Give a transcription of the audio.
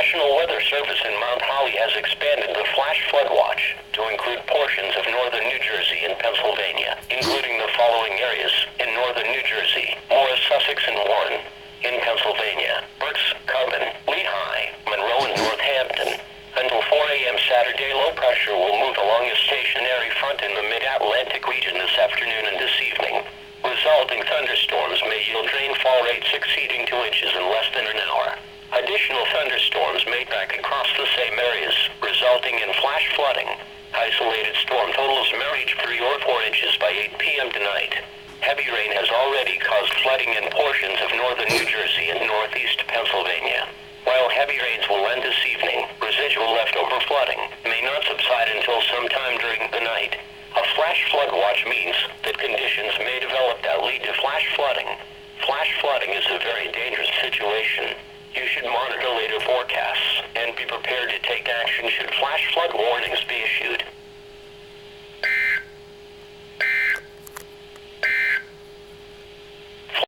National Weather Service in Mount Holly has expanded the flash flood watch to include portions of northern New Jersey and Pennsylvania, including the following areas: in northern New Jersey, Morris, Sussex, and Warren; in Pennsylvania, Berks, Carbon, Lehigh, Monroe, and Northampton. Until 4 a.m. Saturday, low pressure will move along a stationary front in the mid-Atlantic region this afternoon and this evening. Resulting thunderstorms may yield rainfall rates exceeding 2 inches in less than an hour. Additional thunderstorms may track across the same areas, resulting in flash flooding. Isolated storm totals may reach 3 or 4 inches by 8 p.m. tonight. Heavy rain has already caused flooding in portions of northern New Jersey and northeast Pennsylvania. While heavy rains will end this evening, residual leftover flooding may not subside until sometime during the night. A flash flood watch means that conditions may develop that lead to flash flooding. Flash flooding is a very dangerous situation. You should monitor later forecasts and be prepared to take action should flash flood warnings be